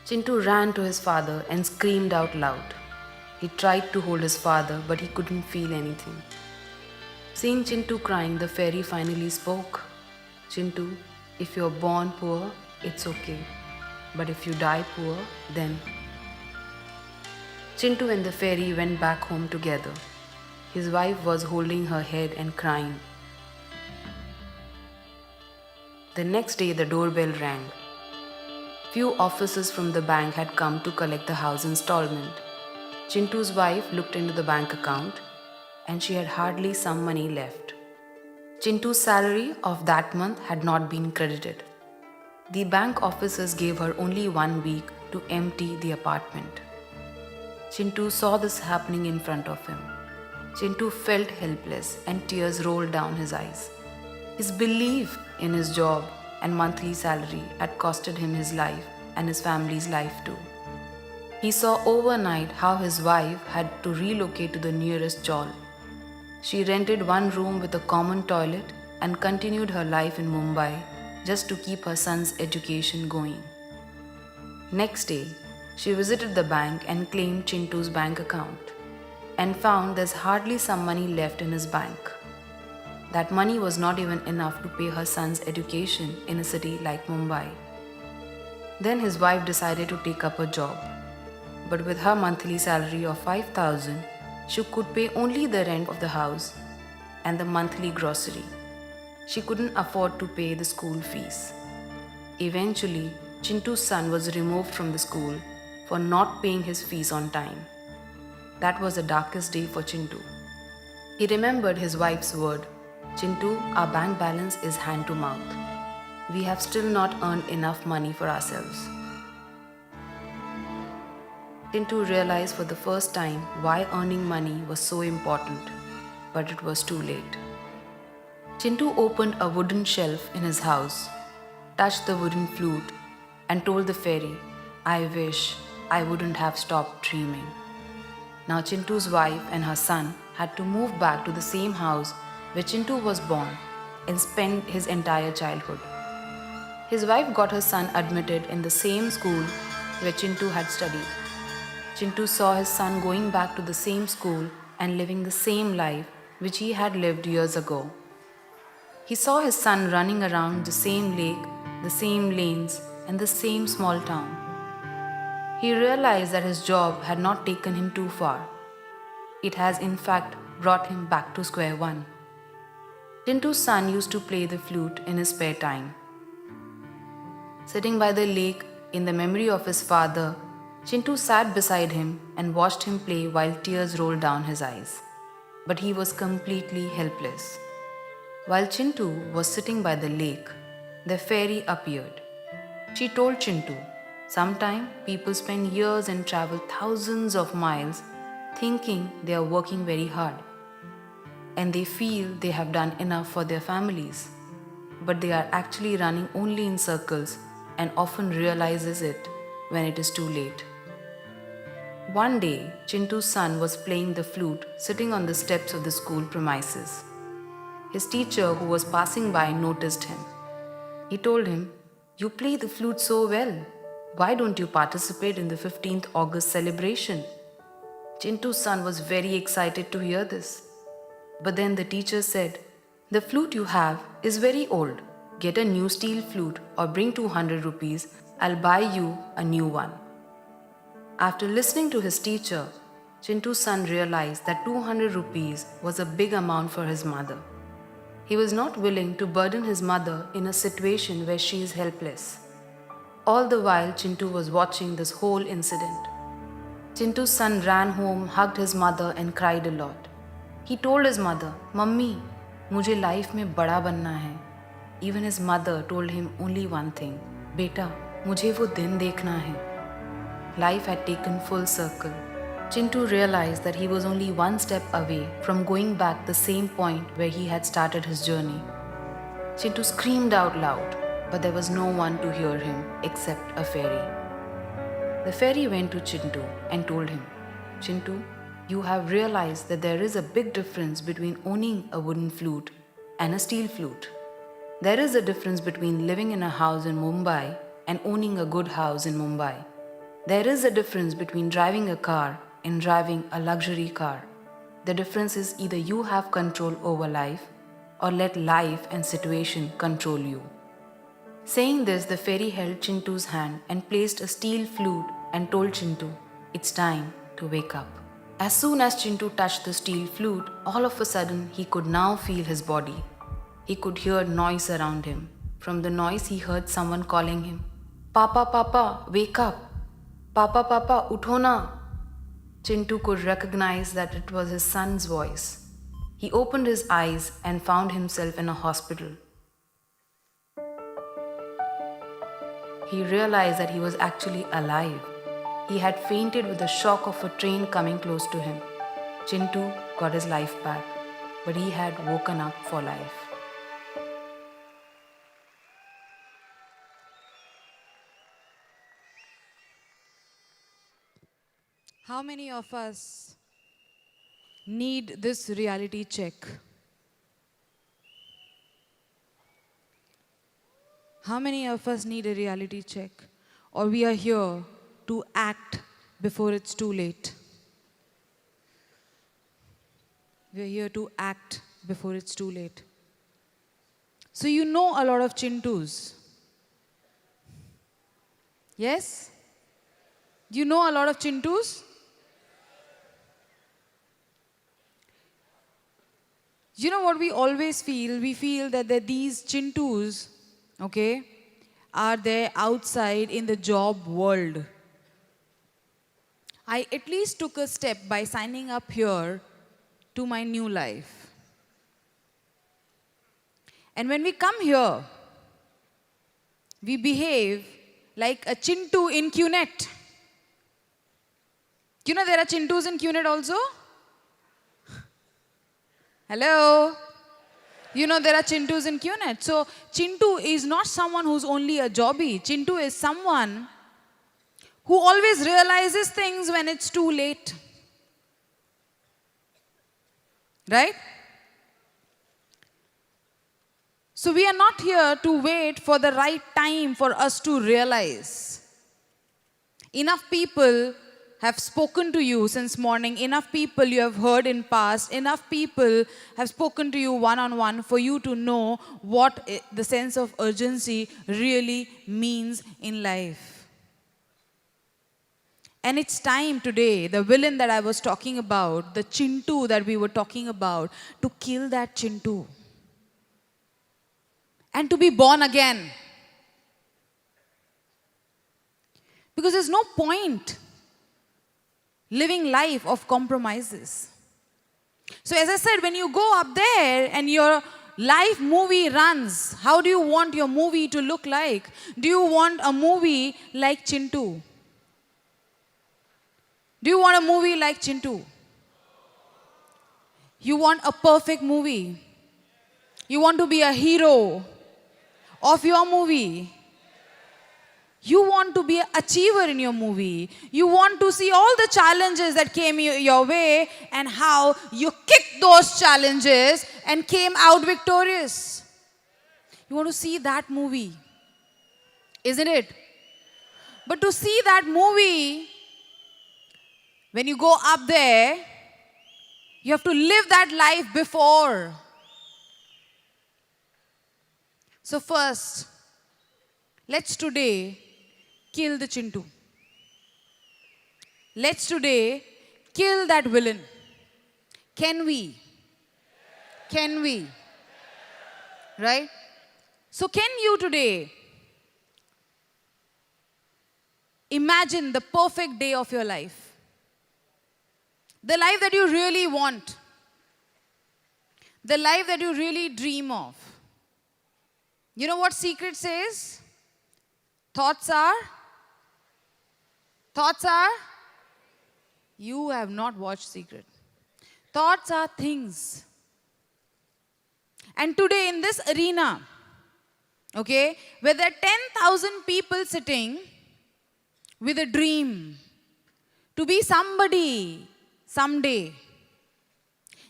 Chintu ran to his father and screamed out loud. He tried to hold his father, but he couldn't feel anything. Seeing Chintu crying, the fairy finally spoke. "Chintu, if you're born poor, it's okay. But if you die poor, then..." Chintu and the fairy went back home together. His wife was holding her head and crying. The next day, the doorbell rang. Few officers from the bank had come to collect the house installment. Chintu's wife looked into the bank account and she had hardly some money left. Chintu's salary of that month had not been credited. The bank officers gave her only 1 week to empty the apartment. Chintu saw this happening in front of him. Chintu felt helpless and tears rolled down his eyes. His belief in his job and monthly salary had costed him his life and his family's life too. He saw overnight how his wife had to relocate to the nearest chawl. She rented 1 room with a common toilet and continued her life in Mumbai just to keep her son's education going. Next day, she visited the bank and claimed Chintu's bank account and found there's hardly some money left in his bank. That money was not even enough to pay her son's education in a city like Mumbai. Then his wife decided to take up a job. But with her monthly salary of 5,000, she could pay only the rent of the house and the monthly grocery. She couldn't afford to pay the school fees. Eventually, Chintu's son was removed from the school for not paying his fees on time. That was the darkest day for Chintu. He remembered his wife's word, "Chintu, our bank balance is hand to mouth. We have still not earned enough money for ourselves." Chintu realized for the first time why earning money was so important, but it was too late. Chintu opened a wooden shelf in his house, touched the wooden flute, and told the fairy, "I wish I wouldn't have stopped dreaming." Now Chintu's wife and her son had to move back to the same house where Chintu was born and spend his entire childhood. His wife got her son admitted in the same school where Chintu had studied. Chintu saw his son going back to the same school and living the same life which he had lived years ago. He saw his son running around the same lake, the same lanes, and the same small town. He realized that his job had not taken him too far. It has in fact brought him back to square one. Chintu's son used to play the flute in his spare time. Sitting by the lake in the memory of his father, Chintu sat beside him and watched him play while tears rolled down his eyes. But he was completely helpless. While Chintu was sitting by the lake, the fairy appeared. She told Chintu, "Sometimes people spend years and travel thousands of miles thinking they are working very hard. And they feel they have done enough for their families. But they are actually running only in circles and often realizes it when it is too late." One day, Chintu's son was playing the flute sitting on the steps of the school premises. His teacher, who was passing by, noticed him. He told him, "You play the flute so well. Why don't you participate in the 15th August celebration?" Chintu's son was very excited to hear this. But then the teacher said, "The flute you have is very old. Get a new steel flute or bring 200 rupees. I'll buy you a new one." After listening to his teacher, Chintu's son realized that 200 rupees was a big amount for his mother. He was not willing to burden his mother in a situation where she is helpless. All the while, Chintu was watching this whole incident. Chintu's son ran home, hugged his mother and cried a lot. He told his mother, "Mummy, मुझे life में बड़ा बनना है." Even his mother told him only one thing, "बेटा, मुझे वो दिन देखना है." Life had taken full circle. Chintu realized that he was only one step away from going back the same point where he had started his journey. Chintu screamed out loud, but there was no one to hear him except a fairy. The fairy went to Chintu and told him, "Chintu, you have realized that there is a big difference between owning a wooden flute and a steel flute. There is a difference between living in a house in Mumbai and owning a good house in Mumbai. There is a difference between driving a car and driving a luxury car. The difference is either you have control over life or let life and situation control you." Saying this, the fairy held Chintu's hand and placed a steel flute and told Chintu, "It's time to wake up." As soon as Chintu touched the steel flute, all of a sudden he could now feel his body. He could hear noise around him. From the noise, he heard someone calling him, "Papa, Papa, wake up. Papa, Papa, utho na." Chintu could recognize that it was his son's voice. He opened his eyes and found himself in a hospital. He realized that he was actually alive. He had fainted with the shock of a train coming close to him. Chintu got his life back, but he had woken up for life. How many of us need this reality check? How many of us need a reality check? Or we are here to act before it's too late? We are here to act before it's too late. So you know a lot of Chintus. Yes? You know a lot of Chintus? You know what we always feel? We feel that these Chintus, okay, are there outside in the job world. I at least took a step by signing up here to my new life. And when we come here, we behave like a Chintu in QNet. You know there are Chintus in QNet also? Hello? You know there are Chintus in QNet. So Chintu is not someone who's only a jobby. Chintu is someone who always realizes things when it's too late. Right? So we are not here to wait for the right time for us to realize. Enough people have spoken to you since morning. Enough people you have heard in past. Enough people have spoken to you one-on-one for you to know what the sense of urgency really means in life. And it's time today, the villain that I was talking about, the Chintu that we were talking about, to kill that Chintu. And to be born again. Because there's no point living life of compromises. So as I said, when you go up there and your life movie runs, how do you want your movie to look like? Do you want a movie like Chintu? Do you want a movie like Chintu? You want a perfect movie. You want to be a hero of your movie. You want to be an achiever in your movie. You want to see all the challenges that came your way and how you kicked those challenges and came out victorious. You want to see that movie, isn't it? But to see that movie, when you go up there, you have to live that life before. So first, let's today kill the Chintu. Let's today kill that villain. Can we? Can we? Right? So can you today imagine the perfect day of your life? The life that you really want. The life that you really dream of. You know what Secret says? Thoughts are? You have not watched Secret. Thoughts are things. And today in this arena, okay, where there are 10,000 people sitting with a dream to be somebody someday,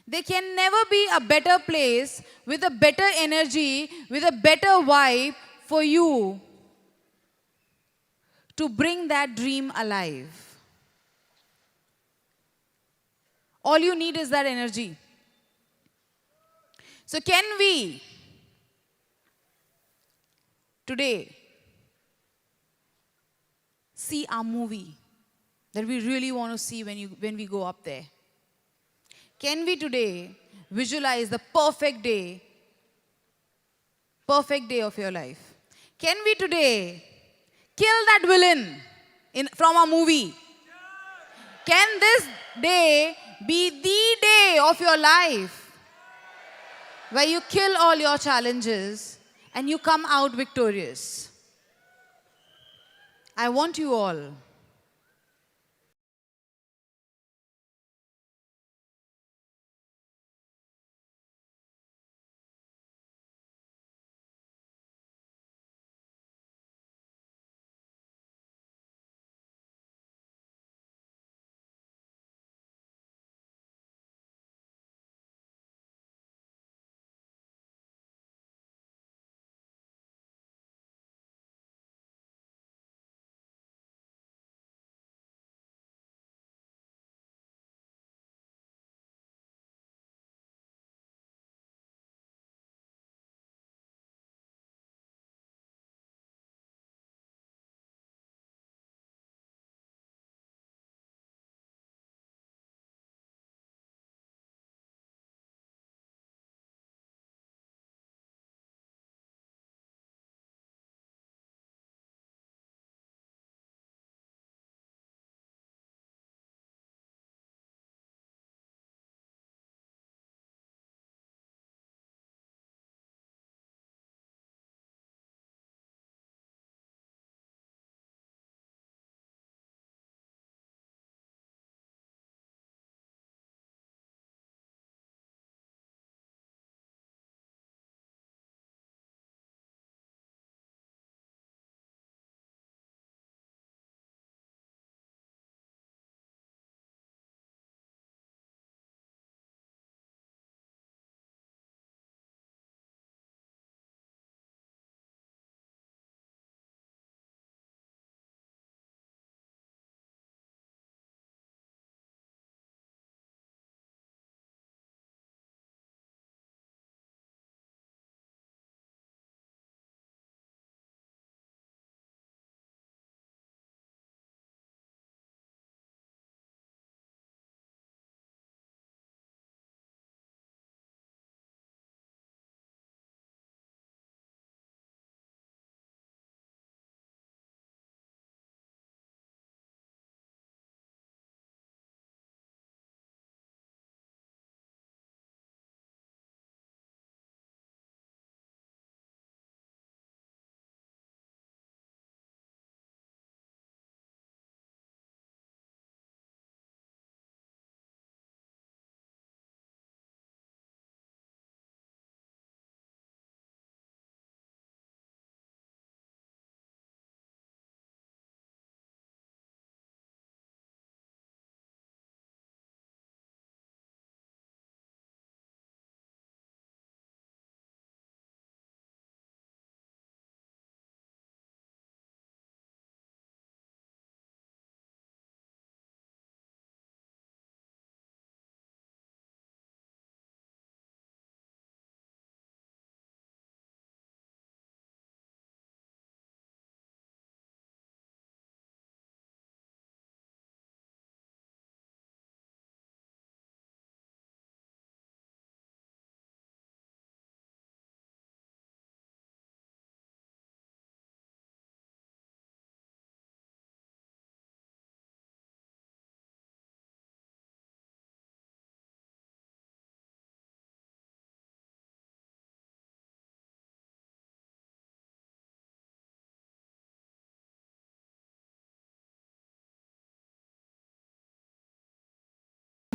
there can never be a better place with a better energy, with a better vibe for you to bring that dream alive. All you need is that energy. So can we today see our movie that we really want to see when we go up there? Can we today visualize the perfect day of your life? Can we today kill that villain from our movie? Can this day be the day of your life where you kill all your challenges and you come out victorious? I want you all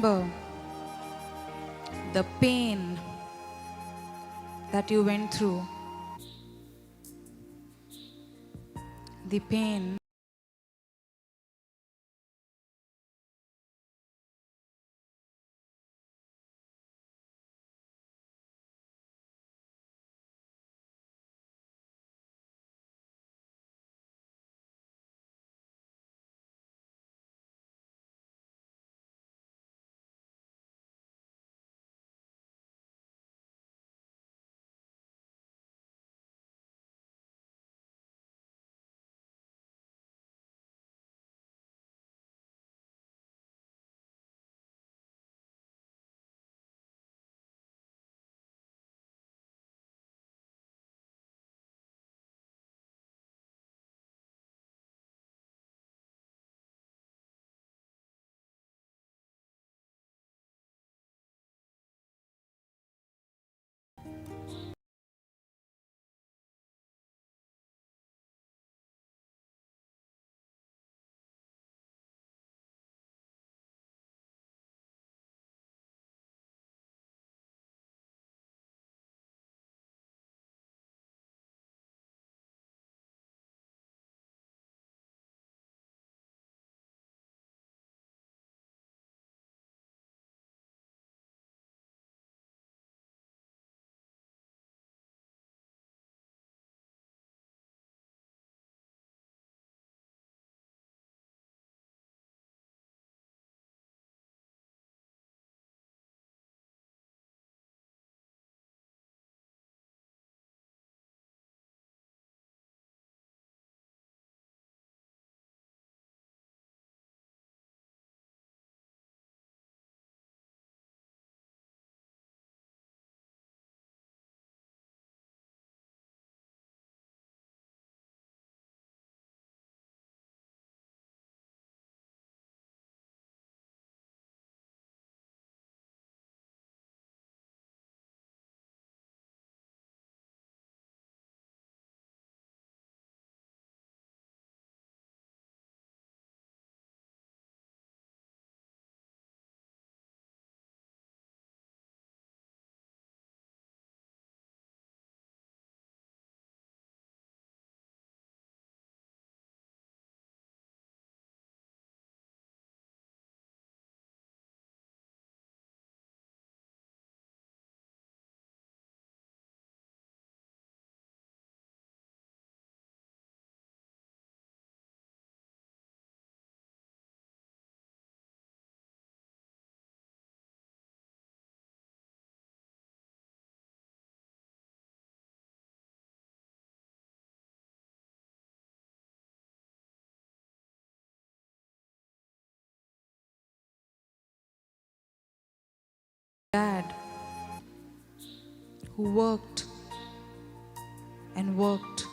remember the pain that you went through, the pain dad who worked and worked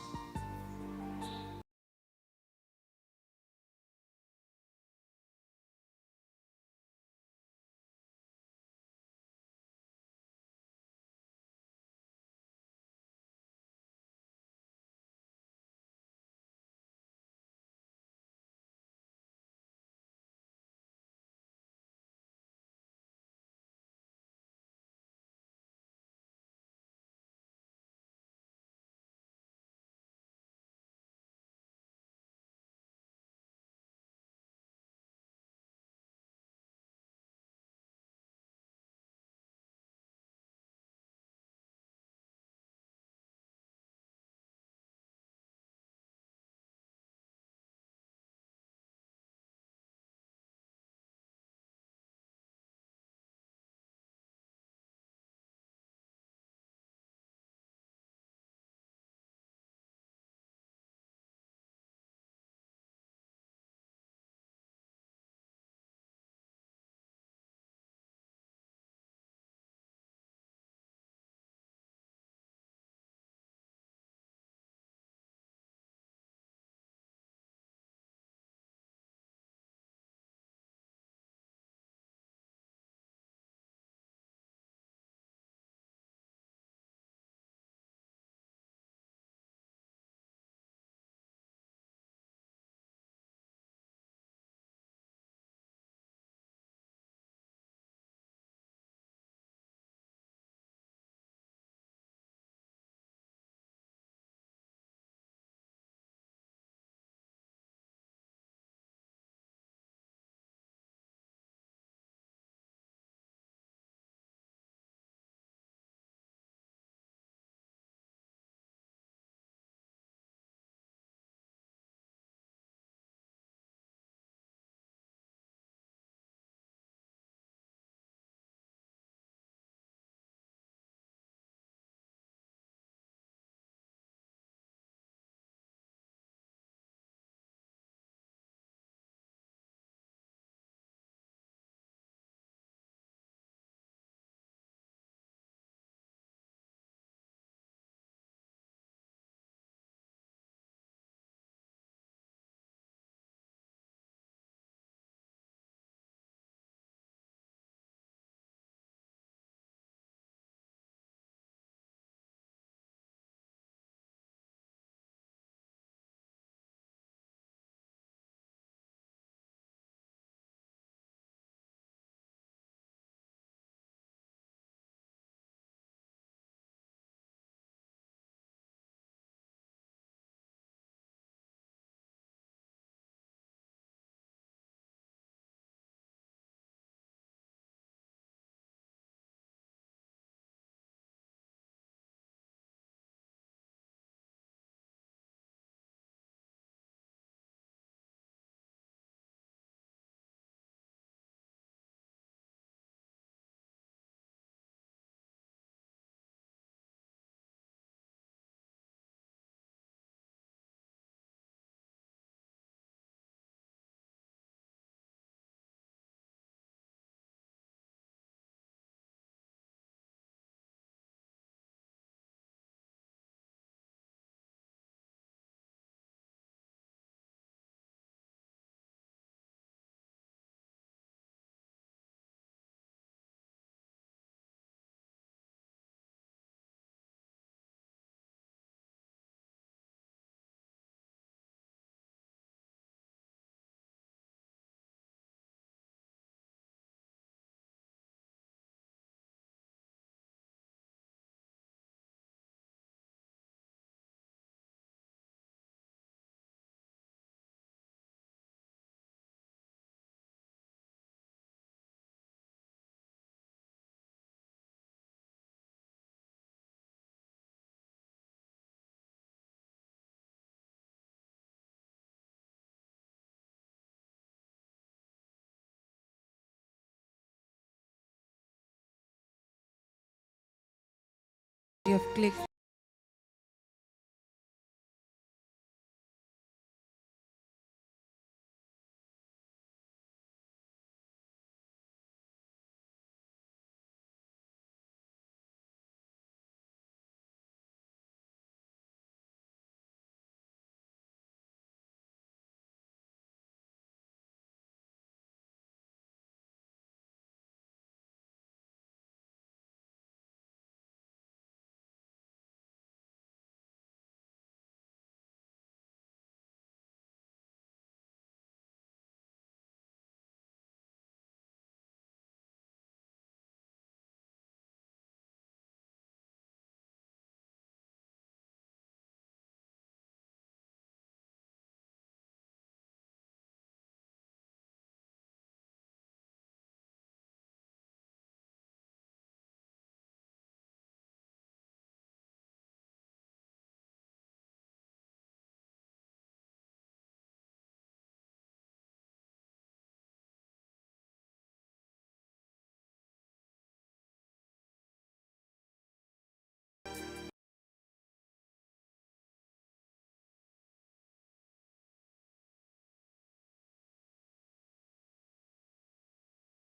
You have clicked.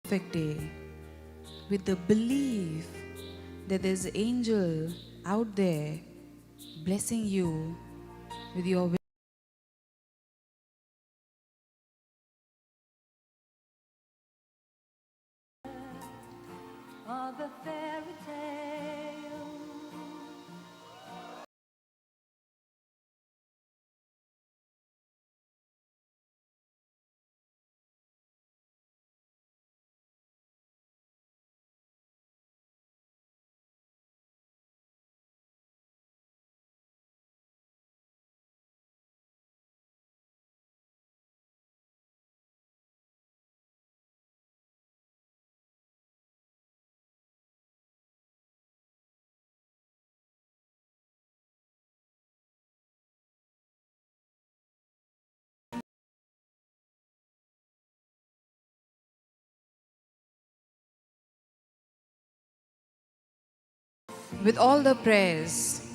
Perfect day with the belief that there's an angel out there blessing you with your of a fairy tale. with all the prayers